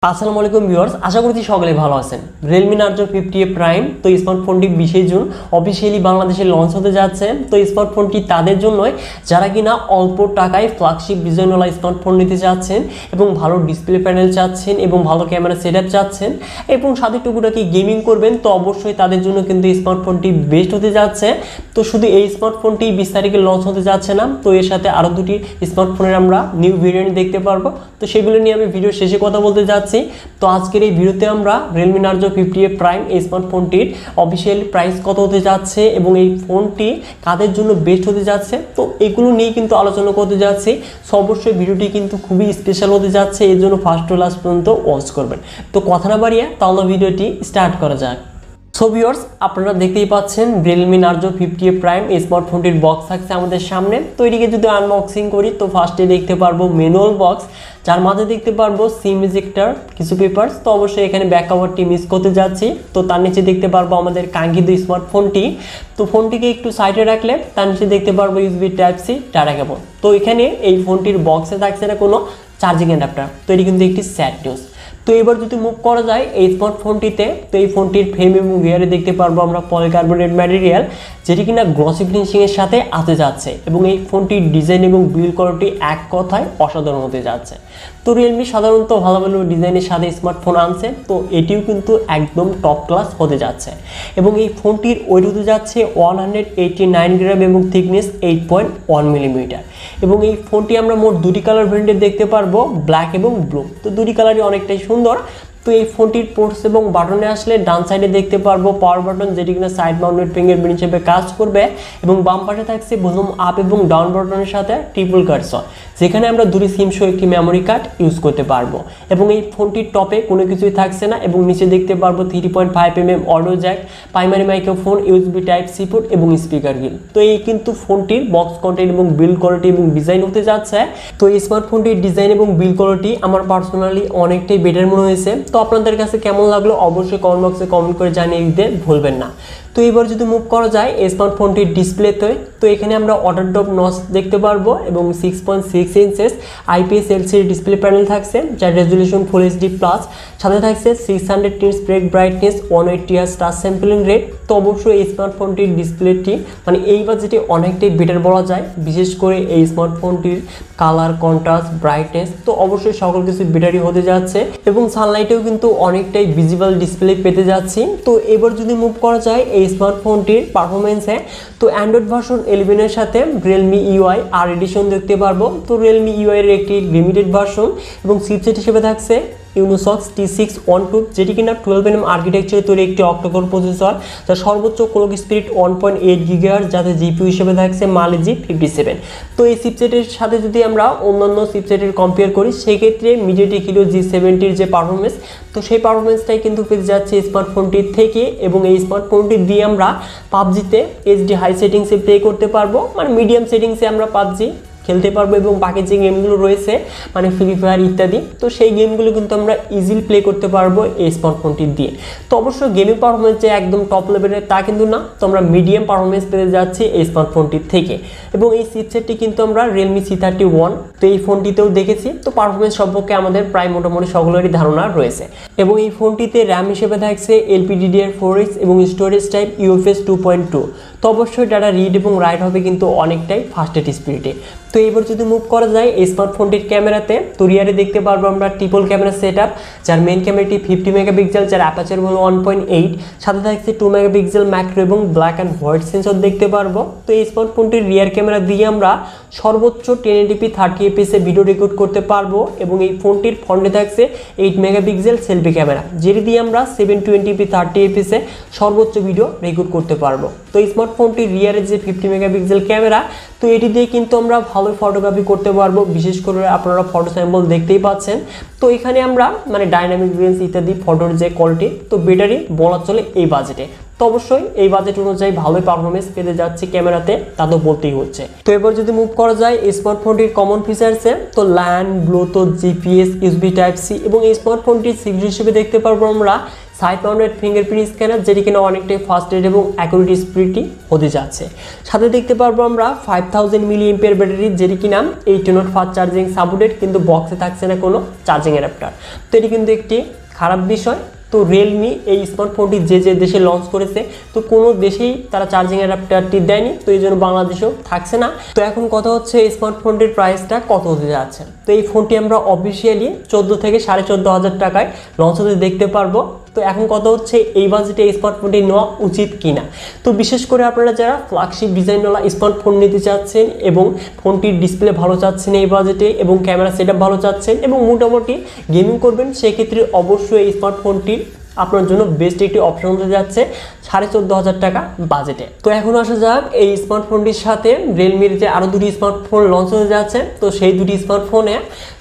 আসসালামু আলাইকুম ভিউয়ার্স, আশা করছি সকলে ভালো আছেন। Realme Narzo 50A Prime তো স্মার্টফোনটি 20 জুন অফিশিয়ালি বাংলাদেশে লঞ্চ হতে যাচ্ছে। তো স্মার্টফোনটি তাদের জন্যই যারা কিনা অল্প টাকায় ফ্ল্যাগশিপ ডিজাইনওয়ালা স্মার্টফোন নিতে চাচ্ছেন এবং ভালো ডিসপ্লে প্যানেল চাচ্ছেন এবং ভালো ক্যামেরা সেটআপ চাচ্ছেন এবং সাথে টুকুটাকি গেমিং করবেন, তো অবশ্যই তাদের জন্য কিন্তু স্মার্টফোনটি বেস্ট হতে যাচ্ছে। তো শুধু এই স্মার্টফোনটি 20 তারিখে লঞ্চ হতে যাচ্ছে না, তো এর সাথে আরও দুটি স্মার্টফোনের আমরা নিউ ভেরিয়েন্ট দেখতে পারবো। তো সেগুলো নিয়ে আমি ভিডিও শেষে কথা বলতে যাচ্ছি। তো আজকের এই ভিডিওতে আমরা Realme Narzo 50A Prime এই স্মার্টফোনটির অফিশিয়াল প্রাইস কত হতে যাচ্ছে এবং এই ফোনটি কাদের জন্য বেস্ট হতে যাচ্ছে, তো এগুলো নিয়ে কিন্তু আলোচনা করতে যাচ্ছি। সো অবশ্যই ভিডিওটি কিন্তু খুবই স্পেশাল হতে যাচ্ছে, এর জন্য ফার্স্ট টু লাস্ট পর্যন্ত ওয়াচ করবেন। তো কথা না বাড়িয়ে তাহলে ভিডিওটি স্টার্ট করা যাক। সো ভিউয়ার্স, আপনারা দেখতেই পাচ্ছেন Realme Narzo 50A Prime এই স্মার্টফোনটির বক্স থাকছে আমাদের সামনে। তো এটিকে যদি আনবক্সিং করি তো ফার্স্টে দেখতে পারবো ম্যানুয়াল বক্স, যার মাঝে দেখতে পারবো সিম ইজেক্টর, কিছু পেপারস। তো অবশ্যই এখানে ব্যাক কভারটি মিস করতে যাচ্ছি। তো তার নিচে দেখতে পারবো আমাদের কাঙ্ক্ষিত স্মার্টফোনটি। তো ফোনটিকে একটু সাইডে রাখলে তার নিচে দেখতে পারবো USB type C data cable. তো এখানে এই ফোনটির বক্সে থাকছে না কোনো চার্জিং অ্যাডাপ্টার, তো এটি কিন্তু একটি স্যাড নিউজ। তো এবার যদি মুভ করা যায় এই স্মার্টফোনটিতে, তো এই ফোনটির ফ্রেম এবং রিয়ারে দেখতে পারবো আমরা পলিকার্বনেট ম্যাটেরিয়াল, যেটি কিনা গ্লসি ফিনিশিংয়ের সাথে আসতে যাচ্ছে এবং এই ফোনটির ডিজাইন এবং বিল্ড কোয়ালিটি এক কথায় অসাধারণ হতে যাচ্ছে। তো রিয়েলমি সাধারণত ভালো ভালো ডিজাইনের সাথে স্মার্টফোন আনছে, তো এটিও কিন্তু একদম টপ ক্লাস হতে যাচ্ছে এবং এই ফোনটির ওয়েট হতে যাচ্ছে 189 গ্রাম এবং থিকনেস 8.1 মিলিমিটার এবং এই ফোনটি আমরা মোট দুটি কালার ভেরিয়েন্টে দেখতে পারবো, ব্ল্যাক এবং ব্লু। তো দুটি কালারই অনেকটাই সুন্দর। তো এই ফোনটির পোর্টস এবং বাটনে আসলে ডান সাইডে দেখতে পারবো পাওয়ার বাটন, যেটি কিনা সাইড মাউন্টেড ফিঙ্গারপ্রিন্ট হিসেবে কাজ করবে এবং বাম পাশে থাকছে ভলিউম আপ এবং ডাউন বাটনের সাথে ট্রিপল কার্সর, যেখানে আমরা দুটি সিম সহ একটি মেমোরি কার্ড ইউজ করতে পারবো এবং এই ফোনটির টপে কোনো কিছুই থাকছে না এবং নিচে দেখতে পারবো 3.5mm audio jack, primary microphone, USB type C port এবং স্পিকার গিল। তো এই কিন্তু ফোনটির বক্স কন্টেন্ট এবং বিল্ড কোয়ালিটি এবং ডিজাইন হতে যাচ্ছে। তো এই স্মার্টফোনটির ডিজাইন এবং বিল্ড কোয়ালিটি আমার পার্সোনালি অনেকটাই বেটার মনে হয়েছে। তো আপনাদের কাছে কেমন লাগলো অবশ্যই কমেন্ট বক্সে কমেন্ট করে জানিয়ে দিতে ভুলবেন না। তো এবার যদি মুভ করা যায় এই স্মার্টফোনটির ডিসপ্লেতে, তো এখানে আমরা ওয়াটার ড্রপ নচ দেখতে পারবো এবং 6.6 inches IPS LCD display panel থাকছে, যার রেজলিউশন ফুল এইচডি প্লাস, সাথে থাকছে 600 nits break brightness, 180 hertz touch sampling rate. তো অবশ্যই এই স্মার্টফোনটির ডিসপ্লেটি মানে এই বাজেটে অনেকটাই বেটার বলা যায়, বিশেষ করে এই স্মার্টফোনটির কালার, কন্ট্রাস্ট, ব্রাইটনেস তো অবশ্যই সকল কিছু বেটারই হতে যাচ্ছে এবং সানলাইটেও কিন্তু অনেকটাই ভিজিবল ডিসপ্লে পেতে যাচ্ছি। তো এবার যদি মুভ করা যায় এই স্মার্টফোনটির পারফরমেন্সে, তো অ্যান্ড্রয়েড ভার্সন 11 এর সাথে Realme UI আর এডিশন দেখতে পারবো। তো Realme UI এর একটি লিমিটেড ভার্সন এবং চিপসেট হিসেবে থাকছে ইউনোসক্স T612, যেটি কিনা 12nm আর্কিটেকচারে তৈরি একটি অক্টোকোর প্রসেসর, যার সর্বোচ্চ ক্লক স্পিড 1.8 GHz, যাতে জিপিইউ হিসেবে থাকছে Mali G57। তো এই চিপসেটের সাথে যদি আমরা অন্যান্য চিপসেটের কম্পেয়ার করি সেক্ষেত্রে MediaTek Helio G70 যে পারফরমেন্স, তো সেই পারফরমেন্সটাই কিন্তু পেতে যাচ্ছে স্মার্টফোনটির থেকে এবং এই স্মার্টফোনটি দিয়ে আমরা পাবজিতে এইচডি হাই সেটিংসে প্লে করতে পারবো, মানে মিডিয়াম সেটিংসে আমরা পাবজি খেলতে পারবো এবং বাকি যে গেমগুলো রয়েছে মানে ফ্রি ফায়ার ইত্যাদি, তো সেই গেমগুলো কিন্তু আমরা ইজিলি প্লে করতে পারবো এই স্মার্টফোনটি দিয়ে। তো অবশ্যই গেমিং পারফরমেন্স যে একদম টপ লেভেলের তা কিন্তু না, তো আমরা মিডিয়াম পারফরমেন্স পেতে যাচ্ছি এই স্মার্টফোনটির থেকে এবং এই চিপসেটটি কিন্তু আমরা Realme C31 তো এই ফোনটিতেও দেখেছি। তো পারফরমেন্স সম্পর্কে আমাদের প্রায় মোটামুটি সকলেরই ধারণা রয়েছে এবং এই ফোনটিতে র্যাম হিসেবে থাকছে LPDDR4X এবং স্টোরেজ টাইপ UFS 2.2। তো অবশ্যই ডাটা রিড এবং রাইট হবে কিন্তু অনেকটাই ফাস্টেস্ট স্পিডে। তো এবার যদি মুভ করা যায় এই স্মার্টফোনটির ক্যামেরাতে, তো রিয়ারে দেখতে পারবো আমরা ট্রিপল ক্যামেরা সেটআপ, যার মেইন ক্যামেরাটি 50 মেগাপিক্সেল, যার অ্যাপারচার হলো 1.8, সাথে থাকছে 2 মেগাপিক্সেল ম্যাক্রো এবং ব্ল্যাক অ্যান্ড হোয়াইট সেন্সর দেখতে পারবো। তো এই স্মার্টফোনটির রিয়ার ক্যামেরা দিয়ে আমরা সর্বোচ্চ 1080p 30fps এ ভিডিও রেকর্ড করতে পারবো এবং এই ফোনটির ফ্রন্টে থাকছে 8 মেগাপিক্সেল সেলফি ক্যামেরা, যেটি দিয়ে আমরা 720p 30fps এ সর্বোচ্চ ভিডিও রেকর্ড করতে পারবো। তো এই স্মার্টফোনটির রিয়ারের যে 50 মেগাপিক্সেল ক্যামেরা, তো এটি দিয়ে কিন্তু আমরা ভালো ফটোগ্রাফি করতে পারবো, বিশেষ করে আপনারা ফটো স্যাম্পল দেখতেই পাচ্ছেন। তো এখানে আমরা মানে ডাইনামিক রেঞ্জ ইত্যাদি ফটোর যে কোয়ালিটি তো বেটারই বলা চলে এই বাজেটে। তো অবশ্যই এই বাজেট অনুযায়ী ভালোই পারফরমেন্স পেতে যাচ্ছে ক্যামেরাতে, তা তো বলতেই হচ্ছে। তো এবার যদি মুভ করা যায় স্মার্টফোনটির কমন ফিচার্সে, তো land, Bluetooth, GPS, USB type C এবং এই স্মার্টফোনটির সিক্রেট হিসেবে দেখতে পারবো আমরা সাইড মাউন্টেড ফিঙ্গারপ্রিন্ট স্ক্যানার, যেটি কিনা অনেকটাই ফাস্ট রেট এবং অ্যাকুরেট স্পিডটি হতে যাচ্ছে। সাথে দেখতে পারবো আমরা 5000 mAh ব্যাটারি, যেটি কিনা 18 ওয়াট ফাস্ট চার্জিং সাপোর্টেড, কিন্তু বক্সে থাকছে না কোনো চার্জিং অ্যাডাপ্টার। তো এটি কিন্তু একটি খারাপ বিষয়। তো রিয়েলমি এই স্মার্টফোনটি যে যে দেশে লঞ্চ করেছে, তো কোনো দেশেই তারা চার্জিং অ্যাডাপ্টারটি দেয়নি, তো এই জন্য বাংলাদেশেও থাকছে না। তো এখন কথা হচ্ছে এই স্মার্টফোনটির প্রাইসটা কত হতে যাচ্ছে। তো এই ফোনটি আমরা অফিসিয়ালি 14 থেকে 14.5 টাকায় লঞ্চ হতে দেখতে পারবো। তো এখন কথা হচ্ছে এই বাজেটে এই স্মার্টফোনটি নেওয়া উচিত কিনা। তো বিশেষ করে আপনারা যারা ফ্ল্যাগশিপ ডিজাইনওয়ালা স্মার্টফোন নিতে চাচ্ছেন এবং ফোনটির ডিসপ্লে ভালো চাচ্ছেন এই বাজেটে এবং ক্যামেরা সেটআপ ভালো চাচ্ছেন এবং মোটামুটি গেমিং করবেন, সেক্ষেত্রে অবশ্যই এই স্মার্টফোনটি আপনার জন্য বেস্ট একটি অপশন হতে যাচ্ছে 14,500 টাকা বাজেটে। তো এখন আসা যাক এই স্মার্টফোনটির সাথে রিয়েলমির যে আরও দুটি স্মার্টফোন লঞ্চ হতে যাচ্ছে, তো সেই দুটি স্মার্টফোনে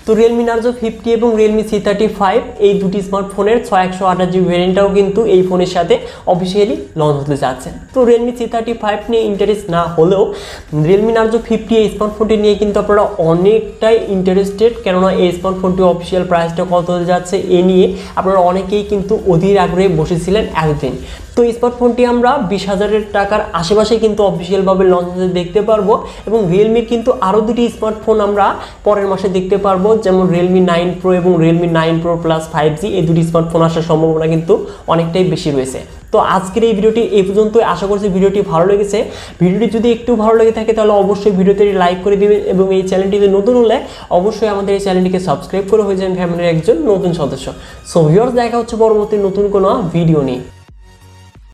তো রিয়েলমি নার্জো 50 এবং রিয়েলমি C35 এই দুটি স্মার্টফোনের 6128GB ভ্যারিয়েন্টটাও কিন্তু এই ফোনের সাথে অফিসিয়ালি লঞ্চ হতে যাচ্ছে। তো রিয়েলমি C35 নিয়ে ইন্টারেস্ট না হলেও রিয়েলমি নার্জো 50 এই স্মার্টফোনটি নিয়ে কিন্তু আপনারা অনেকটাই ইন্টারেস্টেড, কেননা এই স্মার্টফোনটি অফিসিয়াল প্রাইসটা কত হতে যাচ্ছে এ নিয়ে আপনারা অনেকেই কিন্তু অধীর আগ্রহে বসেছিলেন এতদিন। তো এই স্মার্টফোনটি আমরা 20,000 টাকার আশেপাশে কিন্তু অফিসিয়ালভাবে লঞ্চ হতে দেখতে পারবো এবং রিয়েলমির কিন্তু আরও দুটি স্মার্টফোন আমরা পরের মাসে দেখতে পারবো, যেমন রিয়েলমি 9 Pro এবং রিয়েলমি 9 Pro Plus 5G, এই দুটি স্মার্টফোন আসার সম্ভাবনা কিন্তু অনেকটাই বেশি রয়েছে। তো আজকের এই ভিডিওটি এই পর্যন্তই, আশা করছি ভিডিওটি ভালো লেগেছে। ভিডিওটি যদি একটু ভালো লেগে থাকে তাহলে অবশ্যই ভিডিওতে লাইক করে দিবেন এবং এই চ্যানেলটিতে নতুন হলে অবশ্যই আমাদের এই চ্যানেলটিকে সাবস্ক্রাইব করে হয়ে যান ফ্যামিলির একজন নতুন সদস্য। সো ভিউয়ার্স, দেখা হচ্ছে পরবর্তী নতুন কোনো ভিডিও নিয়ে।